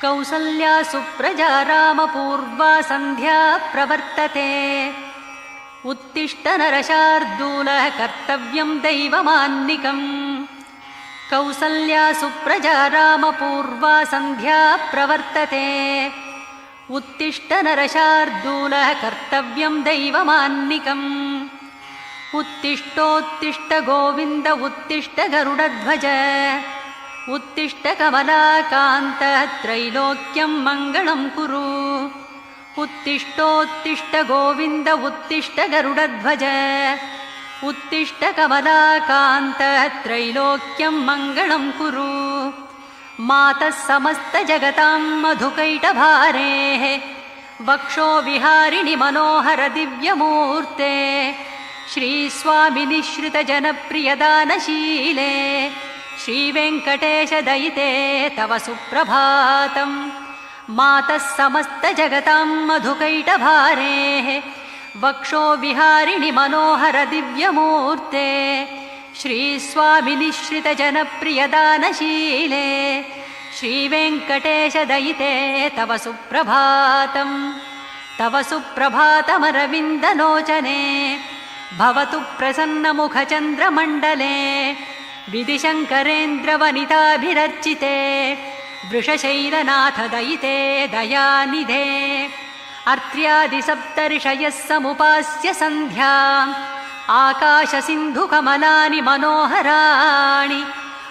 कौसल्या सुप्रजा रामपूर्वा सन्ध्या प्रवर्तते। उत्तिष्ठ नरशार्दूल कर्तव्यं दैवमान्निकम्। कौसल्या सुप्रजा रामपूर्वा सन्ध्या प्रवर्तते। उत्तिष्ठ नरशार्दूल कर्तव्यं दैवमान्निकम्। उत्तिष्ठोत्तिष्ठ गोविन्द उत्तिष्ठ गरुडध्वज। उत्तिष्ठ कमलाकान्त त्रैलोक्यं मङ्गलं कुरु। उत्तिष्ठोत्तिष्ठ गोविन्द उत्तिष्ठ गरुडध्वज। उत्तिष्ठ कमलाकान्त त्रैलोक्यं मङ्गलं कुरु। मातः समस्तजगतां मधुकैटभारेः वक्षो विहारिणि मनोहर दिव्यमूर्ते। श्रीस्वामिनिश्रितजनप्रियदानशीले श्रीवेङ्कटेशदयिते तव सुप्रभातम्। मातः समस्तजगतां मधुकैटभारेः वक्षो विहारिणि मनोहर दिव्यमूर्ते। श्रीस्वामिनिश्रितजनप्रियदानशीले श्रीवेङ्कटेशदयिते तव सुप्रभातम्। तव सुप्रभातमरविन्दलोचने भवतु प्रसन्नमुखचन्द्रमण्डले। विधिशङ्करेन्द्रवनिताभिरर्चिते वृषशैलनाथदयिते दयानिधे। अर्त्र्यादिसप्तर्षयः समुपास्य सन्ध्याम् आकाशसिन्धुकमलानि मनोहराणि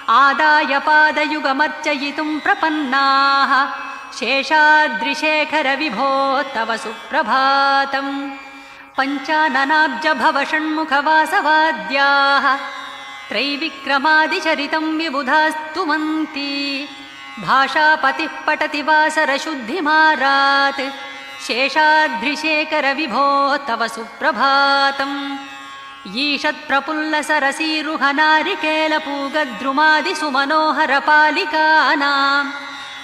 आदाय पादयुगमर्चयितुं प्रपन्नाः। शेषाद्रिशेखर विभो तव सुप्रभातम्। पञ्चाननाब्ज भव षण्मुखवासवाद्याः त्रैविक्रमादिचरितं विबुधास्तुवन्ति। भाषापतिः पठति वासरशुद्धिमारात्। शेषाद्रिशेखर विभो तव सुप्रभातम्। ईषत्प्रफुल्लसरसीरुहनारिकेलपूगद्रुमादिसुमनोहरपालिकानाम्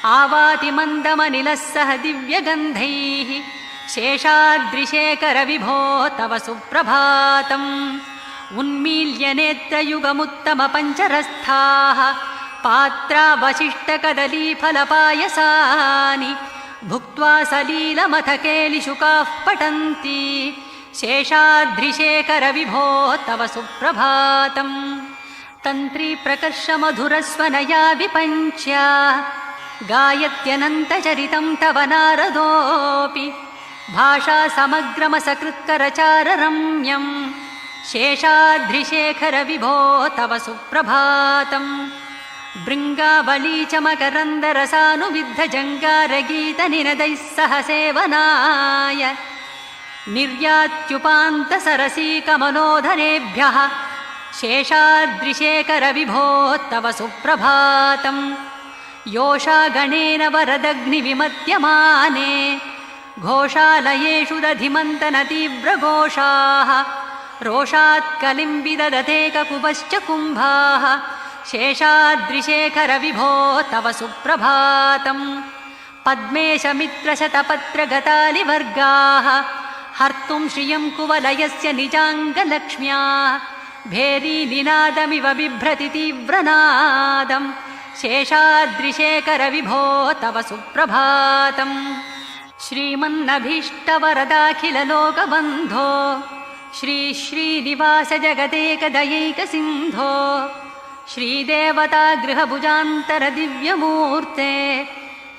आवाति मन्दमनिलः सह दिव्यगन्धैः। शेषाद्रिशेखर विभो तव सुप्रभातम्। उन्मील्यनेत्रयुगमुत्तमपञ्चरस्थाः पात्रावशिष्टकदलीफलपायसानि भुक्त्वा सलीलमथकेलिशुकाः पठन्ति। शेषाद्रिशेखर विभो तव सुप्रभातम्। तन्त्री प्रकर्षमधुरस्वनया विपञ्च्य गायत्यनन्तचरितं तव नारदोऽपि। भाषा समग्रमसकृत्करचाररम्यम्। शेषाद्रिशेखर विभो तव सुप्रभातम्। भृङ्गावली च मकरन्दरसानुविद्धजङ्गारगीतनिनदैः सह सेवनाय निर्यात्युपान्तसरसीकमनोधरेभ्यः। शेषाद्रिशेखर विभो तव सुप्रभातम्। योषा गणेन वरदग्निविमत्यमाने घोषालयेषु दधिमन्तनतीव्रघोषाः रोषात्कलिं विदधते ककुभश्च कुम्भाः। शेषाद्रिशेखर विभो तव सुप्रभातम्। पद्मेशमित्रशतपत्रगतालिवर्गाः हर्तुं श्रियं कुवलयस्य निजाङ्गलक्ष्म्या भेरीनिनादमिव बिभ्रति तीव्रनादम्। शेषाद्रिशेखर विभो तव सुप्रभातम्। श्रीमन्नभीष्टवरदाखिललोकबन्धो श्री श्रीनिवास जगदेकदयैकसिन्धो श्रीदेवतागृहभुजान्तरदिव्यमूर्ते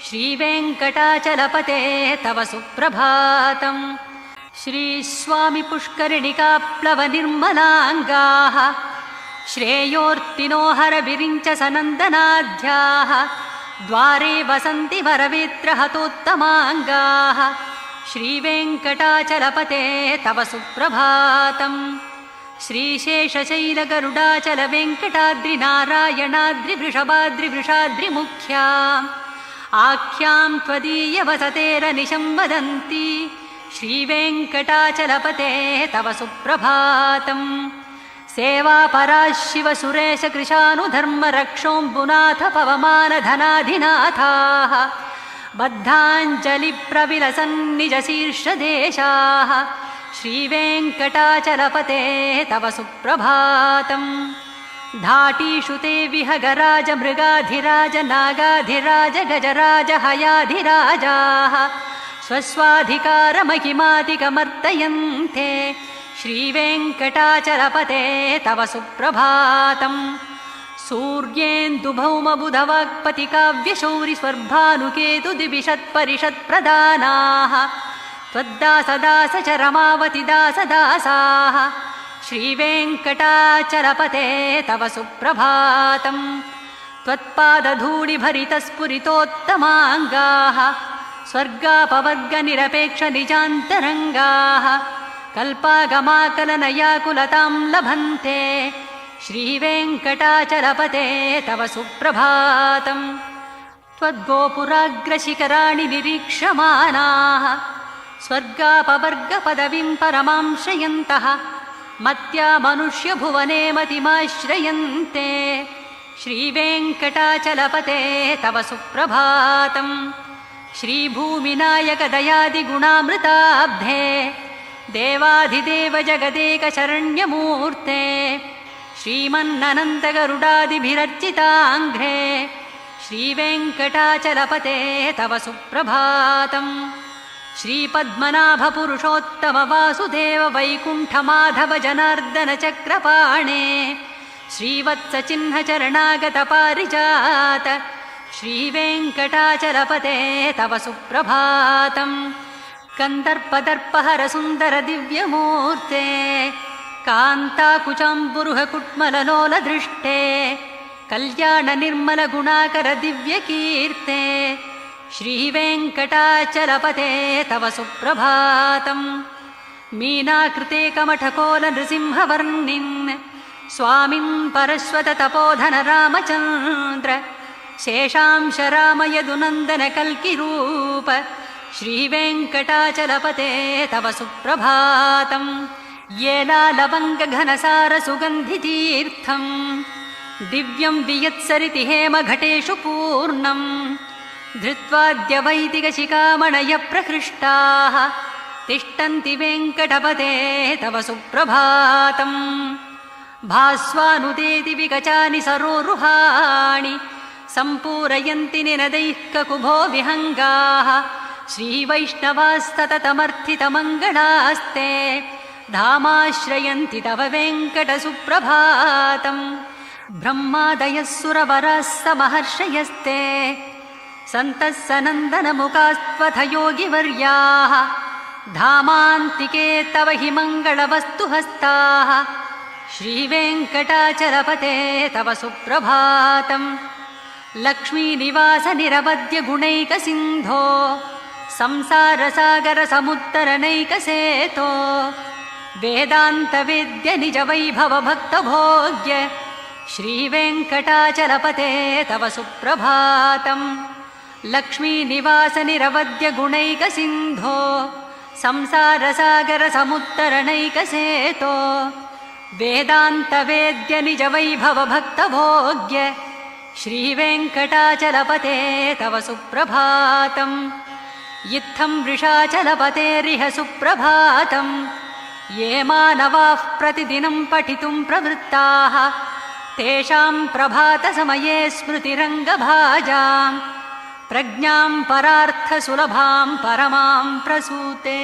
श्रीवेङ्कटाचलपते तव सुप्रभातम्। श्रीस्वामि पुष्करिणिकाप्लवनिर्मलाङ्गाः श्रेयोर्तिनो हरविरिञ्च सनन्दनाध्याः द्वारे वसन्ति वरवेत्रहतोत्तमाङ्गाः। श्रीवेङ्कटाचलपते तव सुप्रभातम्। श्रीशेषशैलगरुडाचलवेङ्कटाद्रिनारायणाद्रिवृषभाद्रिवृषाद्रिमुख्या आख्यां त्वदीयवसतेरनिशं वदन्ति। श्रीवेङ्कटाचलपते तव सुप्रभातम्। सेवापराः शिवसुरेशकृशानुधर्मरक्षोऽम्बुनाथ पवमानधनाधिनाथाः बद्धाञ्जलिप्रविलसन्निजशीर्षदेशाः। श्रीवेङ्कटाचलपते तव सुप्रभातम्। धाटीषु ते विहगराज मृगाधिराज नागाधिराज गजराज हयाधिराजाः स्वस्वाधिकारमहिमादिकमर्दयन्ते श्रीवेङ्कटाचलपते तव सुप्रभातम् सूर्येन्दुभौमबुधवाक्पतिकाव्यशौरिस्वर्भानुकेतुदिविषत्परिषत्प्रदानाः त्वद्दासदासचरमावतिदासदासाः श्रीवेङ्कटाचलपते तव सुप्रभातम् त्वत्पादधूलिभरितस्फुरितोत्तमाङ्गाः स्वर्गापवर्गनिरपेक्षनिजान्तरङ्गाः कल्पागमाकलनयाकुलतां लभन्ते श्रीवेङ्कटाचलपते तव सुप्रभातम् त्वद्गोपुराग्रशिखराणि निरीक्ष्यमाणाः स्वर्गापवर्गपदवीं परमां श्रयन्तः मत्या मनुष्यभुवने मतिमाश्रयन्ते श्रीवेङ्कटाचलपते तव सुप्रभातम् श्रीभूमिनायकदयादिगुणामृताब्धे देवाधिदेव जगदेकशरण्यमूर्ते श्रीमन्ननन्तगरुडादिभिरर्चिताङ्घ्रे श्रीवेङ्कटाचलपते तव सुप्रभातम् श्रीपद्मनाभपुरुषोत्तमवासुदेव वैकुण्ठमाधव जनार्दन चक्रपाणे श्रीवत्सचिह्नचरणागतपारिजात श्रीवेङ्कटाचलपते तव सुप्रभातम् कन्दर्पदर्पहर सुन्दर दिव्यमूर्ते कान्ताकुचाम्बुरुहकुट्मललोलदृष्टे कल्याणनिर्मलगुणाकर दिव्यकीर्ते श्रीवेङ्कटाचलपते तव सुप्रभातम् मीनाकृते कमठकोलनृसिंहवर्णिन् स्वामिन् परश्वततपोधन रामचन्द्र शेषांशरामयदुनन्दन कल्किरूप श्रीवेङ्कटाचलपते तव सुप्रभातम् येलालवङ्गघनसारसुगन्धितीर्थम् दिव्यं वियत्सरिति हेमघटेषु पूर्णम् धृत्वाद्यवैदिकशिखामणयः प्रहृष्टाः तिष्ठन्ति वेङ्कटपते तव सुप्रभातम् भास्वानुदेति विकचानि सरोरुहाणि सम्पूरयन्ति निनदैः ककुभो विहङ्गाः श्रीवैष्णवास्ततमर्थितमङ्गलास्ते धामाश्रयन्ति तव वेङ्कटसुप्रभातम् ब्रह्मादयः सुरवराः समहर्षयस्ते सन्तः सनन्दनमुखास्त्वथ योगिवर्याः धामान्तिके तव हि मङ्गलवस्तुहस्ताः श्रीवेङ्कटाचलपते तव सुप्रभातम् लक्ष्मीनिवासनिरवद्यगुणैकसिन्धो संसारसागरसमुत्तरनैकसेतो वेदान्तवेद्यनिजवैभवभक्तभोग्य श्रीवेङ्कटाचलपते तव सुप्रभातम् लक्ष्मीनिवासनिरवद्यगुणैकसिन्धो संसारसागरसमुत्तरनैकसेतो वेदान्तवेद्यनिजवैभवभक्तभोग्य श्रीवेङ्कटाचलपते तव सुप्रभातम् इत्थं वृषाचलपतेरिह सुप्रभातम् ये मानवाः प्रतिदिनं पठितुं प्रवृत्ताः तेषां प्रभातसमये स्मृतिरङ्गभाजां प्रज्ञां परार्थसुलभां परमां प्रसूते।